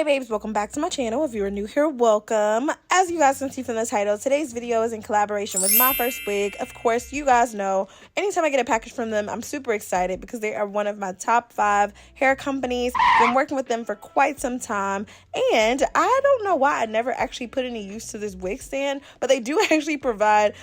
Hey babes, welcome back to my channel. If you are new here, welcome. As you guys can see from the title, today's video is in collaboration with Myfirstwig. Of course, you guys know, anytime I get a package from them, I'm super excited because they are one of my top 5 hair companies. Been working with them for quite some time, and I don't know why I never actually put any use to this wig stand, but they do actually provide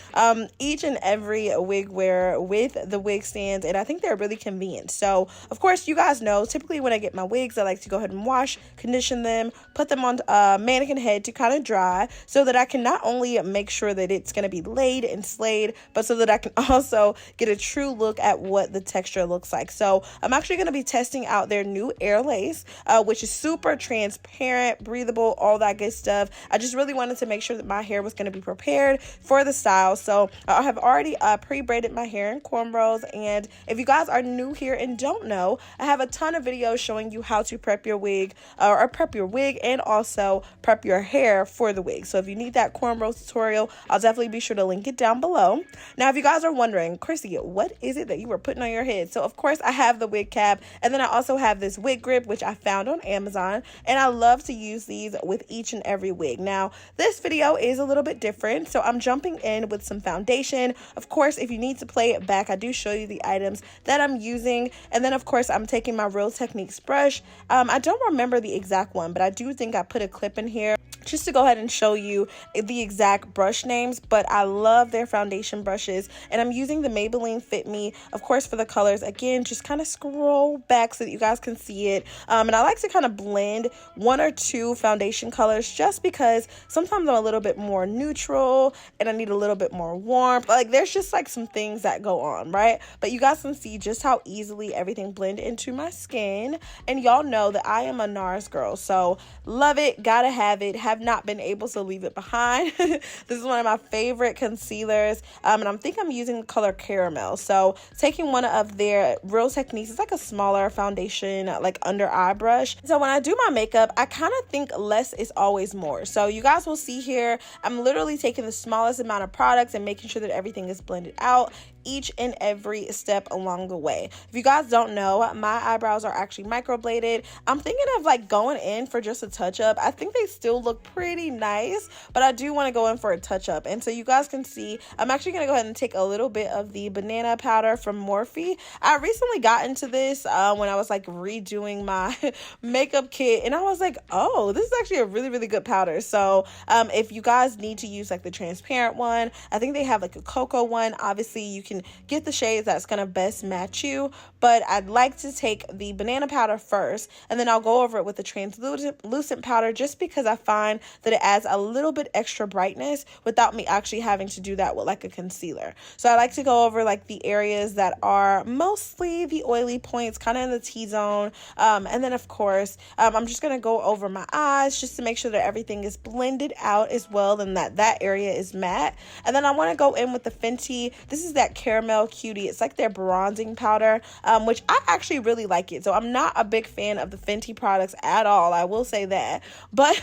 each and every wig wear with the wig stands, and I think they're really convenient. So, of course, you guys know, typically when I get my wigs, I like to go ahead and wash, condition them, put them on mannequin head to kind of dry so that I can not only make sure that it's going to be laid and slayed, but so that I can also get a true look at what the texture looks like. So I'm actually going to be testing out their new air lace, which is super transparent, breathable, all that good stuff. I just really wanted to make sure that my hair was going to be prepared for the style. So I have already pre-braided my hair in cornrows, and if you guys are new here and don't know, I have a ton of videos showing you how to prep your wig or prep your wig and also prep your hair for the wig. So if you need that cornrow tutorial, I'll definitely be sure to link it down below. Now, if you guys are wondering, Chrissy, what is it that you were putting on your head? So of course I have the wig cap, and then I also have this wig grip, which I found on Amazon, and I love to use these with each and every wig. Now, this video is a little bit different, so I'm jumping in with some foundation. Of course, if you need to play it back, I do show you the items that I'm using, and then of course I'm taking my Real Techniques brush. I don't remember the exact one, but I do think I put a clip in here just to go ahead and show you the exact brush names, but I love their foundation brushes, and I'm using the Maybelline Fit Me, of course, for the colors. Again, just kind of scroll back so that you guys can see it, and I like to kind of blend 1 or 2 foundation colors just because sometimes I'm a little bit more neutral and I need a little bit more warmth. Like, there's just like some things that go on, right? But you guys can see just how easily everything blended into my skin, and y'all know that I am a NARS girl, so love it, gotta have it, have not been able to leave it behind. This is one of my favorite concealers, and I think I'm using the color Caramel. So taking one of their Real Techniques, it's like a smaller foundation, like under eye brush. So when I do my makeup, I kind of think less is always more. So you guys will see here, I'm literally taking the smallest amount of products and making sure that everything is blended out each and every step along the way. If you guys don't know, my eyebrows are actually microbladed. I'm thinking of like going in for just a touch up. I think they still look pretty nice, but I do want to go in for a touch up. And so you guys can see, I'm actually going to go ahead and take a little bit of the banana powder from Morphe. I recently got into this when I was like redoing my makeup kit, and I was like, oh, this is actually a really, really good powder. So if you guys need to use like the transparent one, I think they have like a cocoa one. Obviously you can get the shades that's going to best match you, but I'd like to take the banana powder first, and then I'll go over it with the translucent powder just because I find that it adds a little bit extra brightness without me actually having to do that with like a concealer. So I like to go over like the areas that are mostly the oily points, kind of in the T-zone, and then of course I'm just going to go over my eyes just to make sure that everything is blended out as well and that area is matte. And then I want to go in with the Fenty. This is that Caramel Cutie. It's like their bronzing powder, which I actually really like it. So I'm not a big fan of the Fenty products at all, I will say that, but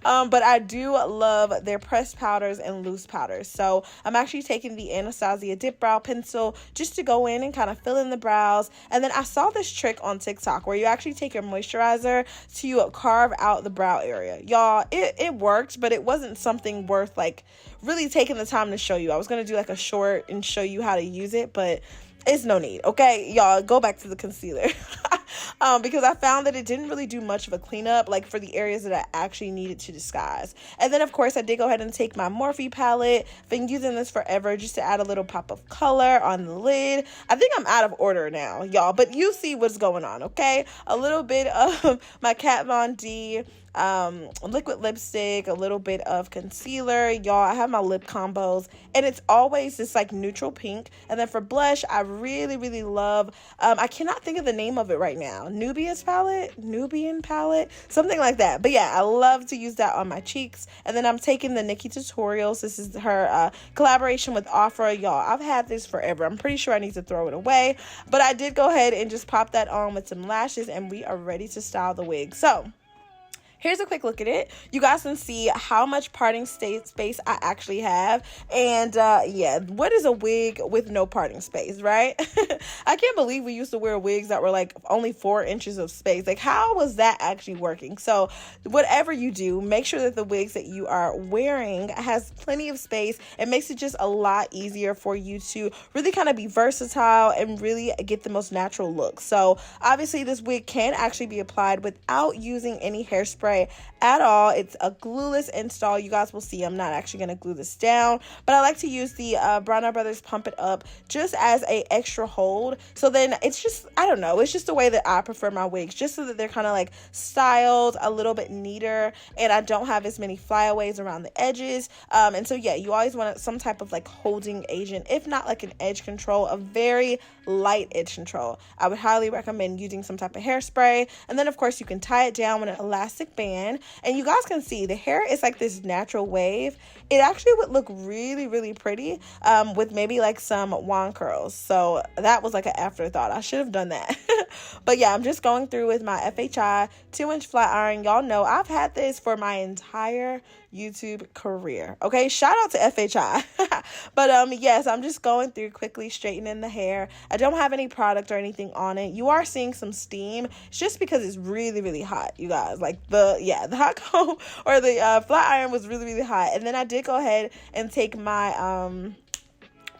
but I do love their pressed powders and loose powders. So I'm actually taking the Anastasia Dip Brow Pencil just to go in and kind of fill in the brows. And then I saw this trick on TikTok where you actually take your moisturizer to carve out the brow area. Y'all, it worked, but it wasn't something worth like really taking the time to show you. I was going to do like a short and show you how to use it, but it's no need. Okay, y'all, go back to the concealer. Because I found that it didn't really do much of a cleanup like for the areas that I actually needed to disguise. And then of course I did go ahead and take my Morphe palette. Been using this forever just to add a little pop of color on the lid. I think I'm out of order now, y'all, but you see what's going on, okay? A little bit of my Kat Von D liquid lipstick, a little bit of concealer. Y'all, I have my lip combos, and it's always this like neutral pink. And then for blush, I really, really love, I cannot think of the name of it right now. Nubian palette, something like that. But yeah, I love to use that on my cheeks. And then I'm taking the Nikki Tutorials. This is her collaboration with Ofra. Y'all, I've had this forever. I'm pretty sure I need to throw it away, but I did go ahead and just pop that on with some lashes, and we are ready to style the wig. So Here's a quick look at it. You guys can see how much parting space I actually have. And yeah, what is a wig with no parting space, right? I can't believe we used to wear wigs that were like only 4 inches of space. Like, how was that actually working? So whatever you do, make sure that the wigs that you are wearing has plenty of space. It makes it just a lot easier for you to really kind of be versatile and really get the most natural look. So obviously this wig can actually be applied without using any hairspray at all. It's a glueless install. You guys will see I'm not actually going to glue this down, but I like to use the Bronner Brothers Pump It Up just as a extra hold. So then it's just, I don't know, it's just the way that I prefer my wigs, just so that they're kind of like styled a little bit neater and I don't have as many flyaways around the edges. And so yeah, you always want some type of like holding agent, if not like an edge control, a very light edge control. I would highly recommend using some type of hairspray. And then of course you can tie it down with an elastic band, and you guys can see the hair is like this natural wave. It actually would look really, really pretty with maybe like some wand curls. So that was like an afterthought. I should have done that. But yeah, I'm just going through with my FHI 2-inch flat iron. Y'all know I've had this for my entire YouTube career. Okay, shout out to FHI. But yes, I'm just going through quickly straightening the hair. I don't have any product or anything on it. You are seeing some steam. It's just because it's really, really hot, you guys. Like the hot comb or the flat iron was really, really hot. And then I did go ahead and take my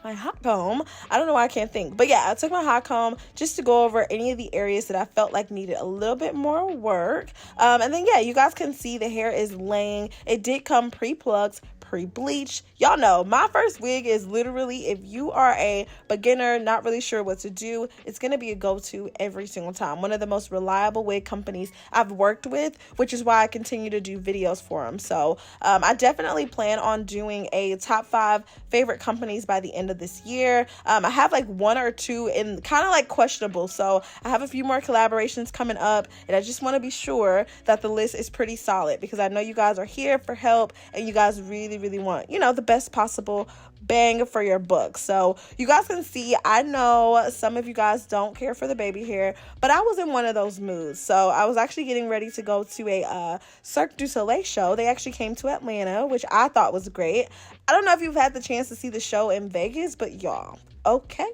my hot comb. I don't know why I can't think, but yeah, I took my hot comb just to go over any of the areas that I felt like needed a little bit more work. And then yeah, you guys can see the hair is laying. It did come pre-plucked, pre-bleached. Y'all know my first wig is literally, if you are a beginner, not really sure what to do, it's going to be a go-to every single time. One of the most reliable wig companies I've worked with, which is why I continue to do videos for them. So I definitely plan on doing a top 5 favorite companies by the end of this year. I have like 1 or 2 in kind of like questionable. So I have a few more collaborations coming up, and I just want to be sure that the list is pretty solid, because I know you guys are here for help and you guys really, really want, you know, the best possible bang for your buck. So you guys can see, I know some of you guys don't care for the baby hair, but I was in one of those moods. So I was actually getting ready to go to a Cirque du Soleil show. They actually came to Atlanta, which I thought was great. I don't know if you've had the chance to see the show in Vegas, but y'all, okay.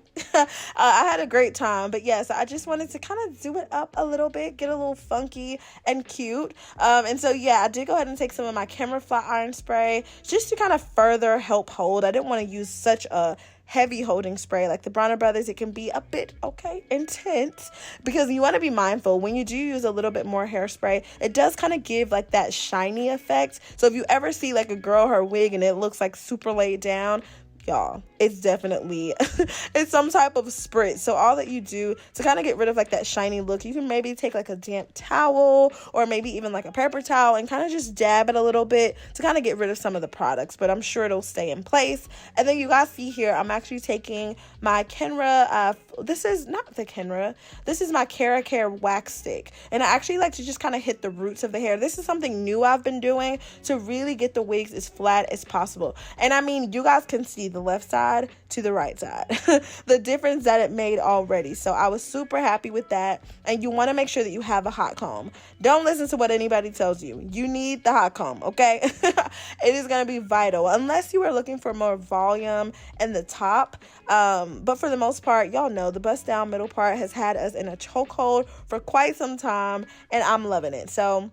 I had a great time, but yes, I just wanted to kind of do it up a little bit, get a little funky and cute. And so yeah, I did go ahead and take some of my camera flat iron spray just to kind of further help hold. I didn't want to use such a heavy holding spray like the Bronner Brothers. It can be a bit intense, because you want to be mindful when you do use a little bit more hairspray. It does kind of give like that shiny effect. So if you ever see like a girl, her wig, and it looks like super laid down, y'all, it's definitely it's some type of spritz. So all that you do to kind of get rid of like that shiny look, you can maybe take like a damp towel or maybe even like a paper towel and kind of just dab it a little bit to kind of get rid of some of the products, but I'm sure it'll stay in place. And then you guys see here, I'm actually taking my Kenra, this is not the Kenra, this is my Cara Care wax stick, and I actually like to just kind of hit the roots of the hair. This is something new I've been doing to really get the wigs as flat as possible. And I mean, you guys can see the left side to the right side the difference that it made already. So I was super happy with that. And you want to make sure that you have a hot comb. Don't listen to what anybody tells you. You need the hot comb, okay? It is going to be vital unless you are looking for more volume in the top. But for the most part, y'all know the bust down middle part has had us in a chokehold for quite some time, and I'm loving it. So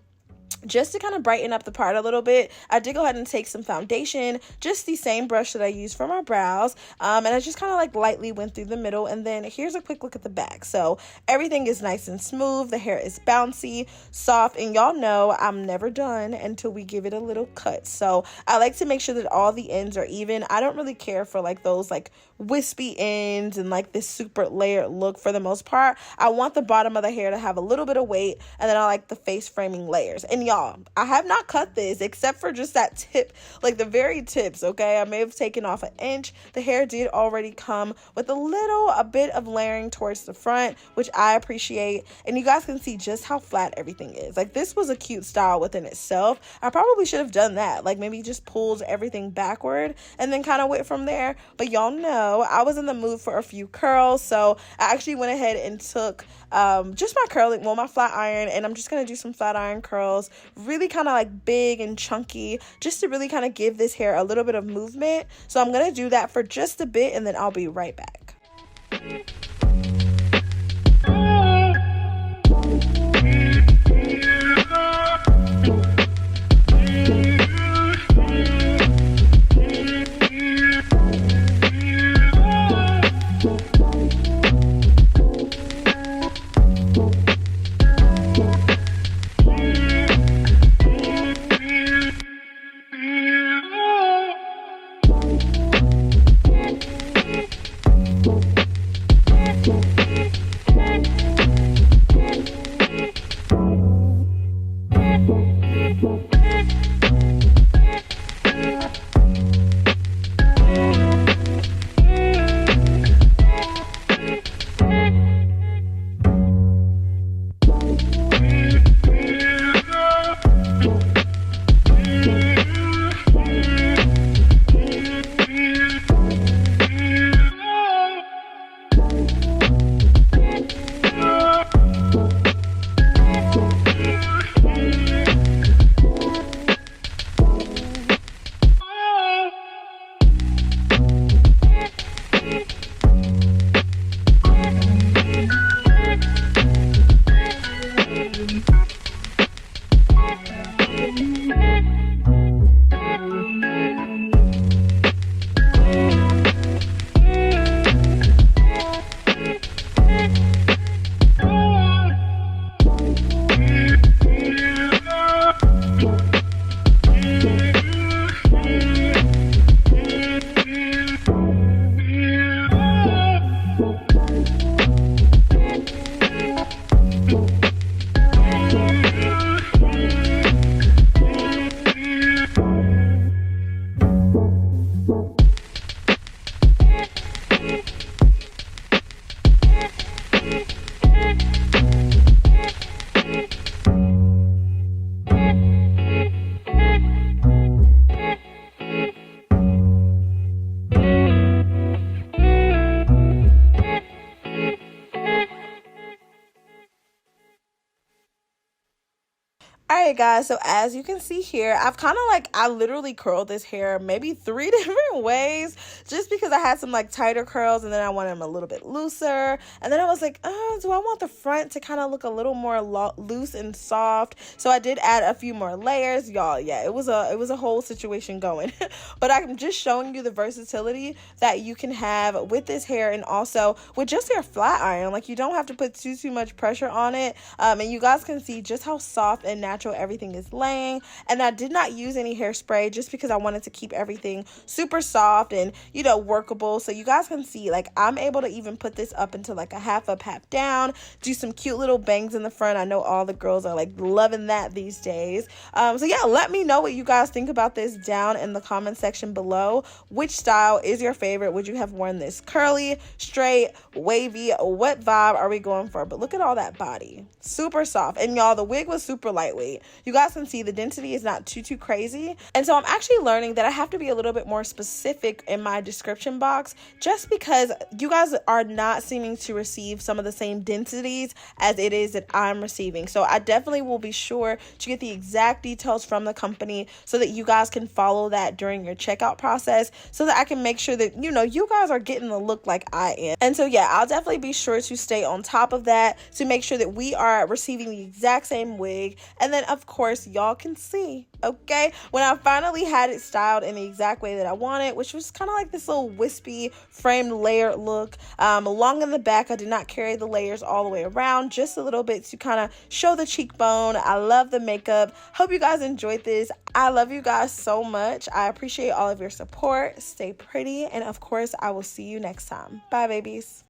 just to kind of brighten up the part a little bit, I did go ahead and take some foundation, just the same brush that I used for my brows, and I just kind of like lightly went through the middle. And then here's a quick look at the back. So everything is nice and smooth. The hair is bouncy, soft, and y'all know I'm never done until we give it a little cut. So I like to make sure that all the ends are even. I don't really care for like those like wispy ends and like this super layered look. For the most part, I want the bottom of the hair to have a little bit of weight, and then I like the face framing layers. And y'all, I have not cut this except for just that tip, like the very tips, okay? I may have taken off an inch. The hair did already come with a bit of layering towards the front, which I appreciate. And you guys can see just how flat everything is. Like, this was a cute style within itself. I probably should have done that, like maybe just pulled everything backward and then kind of went from there. But y'all know know, I was in the mood for a few curls, so I actually went ahead and took just my curling, well, my flat iron, and I'm just going to do some flat iron curls, really kind of like big and chunky, just to really kind of give this hair a little bit of movement. So I'm going to do that for just a bit, and then I'll be right back. Alright guys, so as you can see here, I literally curled this hair maybe 3 different ways, just because I had some like tighter curls, and then I wanted them a little bit looser, and then I was like, oh, do I want the front to kind of look a little more loose and soft? So I did add a few more layers, y'all. Yeah, it was a whole situation going. But I'm just showing you the versatility that you can have with this hair, and also with just your flat iron. Like, you don't have to put too much pressure on it, and you guys can see just how soft and natural everything is laying. And I did not use any hairspray, just because I wanted to keep everything super soft and, you know, workable. So you guys can see, like, I'm able to even put this up into like a half up, half down, do some cute little bangs in the front. I know all the girls are like loving that these days. So yeah, let me know what you guys think about this down in the comment section below. Which style is your favorite? Would you have worn this curly, straight, wavy? What vibe are we going for? But look at all that body, super soft. And y'all, the wig was super lightweight. You guys can see the density is not too crazy. And so I'm actually learning that I have to be a little bit more specific in my description box, just because you guys are not seeming to receive some of the same densities as it is that I'm receiving. So I definitely will be sure to get the exact details from the company, so that you guys can follow that during your checkout process, so that I can make sure that, you know, you guys are getting the look like I am. And so yeah, I'll definitely be sure to stay on top of that to make sure that we are receiving the exact same wig. And then of course y'all can see, okay, when I finally had it styled in the exact way that I wanted, which was kind of like this little wispy framed layered look, long in the back. I did not carry the layers all the way around, just a little bit to kind of show the cheekbone. I love the makeup. Hope you guys enjoyed this. I love you guys so much. I appreciate all of your support. Stay pretty, and of course I will see you next time. Bye babies.